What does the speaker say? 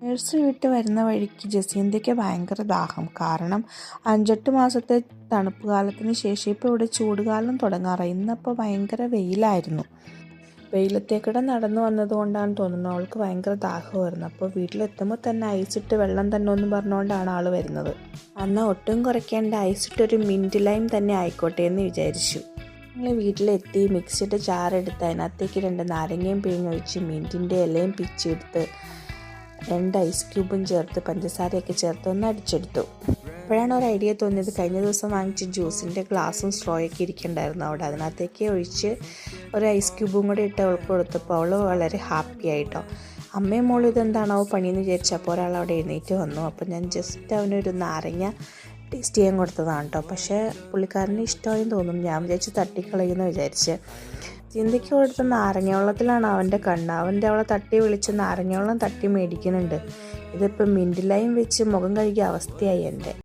Nurse വിട്ട് വരുന്ന വഴിക്ക് ജസീന്തയ്ക്ക് ഭയങ്കര ദാഹം. കാരണം 5-8 മാസത്തെ തണുപ്പ് കാലത്തിന് ശേഷം ഇപ്പോൾ ഇവിടെ ചൂടുകാലം തുടങ്ങാറായി. ഇന്നപ്പോൾ ഭയങ്കര വെയിലായിരുന്നു. വെയിലത്തേക്കൂടെ നടന്നു വന്നതുകൊണ്ടാണ് തോന്നുന്നു അവൾക്ക് ഭയങ്കര ദാഹമായിരുന്നു. അപ്പോൾ വീട്ടിലെത്തുമ്പോൾ തന്നെ ഐസിട്ട് വെള്ളം തന്നെ ഒന്നും പറഞ്ഞുകൊണ്ടാണ് ആൾ വരുന്നത്. എന്നാൽ ഒട്ടും കുറയ്ക്കേണ്ട, ഐസിട്ടൊരു മിൻറ്റ് ലൈം തന്നെ ആയിക്കോട്ടെ എന്ന് വിചാരിച്ചു. ഞങ്ങൾ വീട്ടിലെത്തി മിക്സിയുടെ ജാറെടുത്ത് അതിനകത്തേക്ക് 2 നാരങ്ങയും പിഴിഞ്ഞൊഴിച്ച് മിൻറ്റിൻ്റെ ഇലയും പിച്ചെടുത്ത് 2 ഐസ് ക്യൂബും ചേർത്ത് പഞ്ചസാരയൊക്കെ ചേർത്ത് ഒന്ന് അടിച്ചെടുത്തു. അപ്പോഴാണ് ഒരു ഐഡിയ തോന്നിയത്. കഴിഞ്ഞ ദിവസം വാങ്ങിച്ച ജ്യൂസിൻ്റെ ഗ്ലാസും സ്ട്രോയൊക്കെ ഇരിക്കണ്ടായിരുന്നു അവിടെ. അതിനകത്തേക്ക് ഒഴിച്ച് ഒരു ഐസ് ക്യൂബും കൂടെ ഇട്ട് അവൾക്ക് കൊടുത്തപ്പോൾ അവൾ വളരെ ഹാപ്പി ആയിട്ടോ. അമ്മയും മോളും ഇതെന്താണോ പണിയെന്ന് വിചാരിച്ചപ്പോൾ ഒരാൾ അവിടെ എഴുന്നേറ്റ് വന്നു. അപ്പോൾ ഞാൻ ജസ്റ്റ് അവനൊരു നാരങ്ങ ടേസ്റ്റ് ചെയ്യാൻ കൊടുത്തതാണ് കേട്ടോ. പക്ഷേ പുള്ളിക്കാരന് ഇഷ്ടമായും തോന്നും. ഞാൻ വിചാരിച്ച് തട്ടിക്കളയുമെന്ന് വിചാരിച്ച്. ചിന്തയ്ക്ക് കൊടുത്ത നാരങ്ങ വെള്ളത്തിലാണ് അവൻ്റെ കണ്ണ്. അവളെ തട്ടി വിളിച്ച് നാരങ്ങ വെള്ളം തട്ടി മേടിക്കുന്നുണ്ട്. ഇതിപ്പോൾ മിൻറ്റ് ലൈം വെച്ച് മുഖം കഴുകിയ അവസ്ഥയായി എൻ്റെ.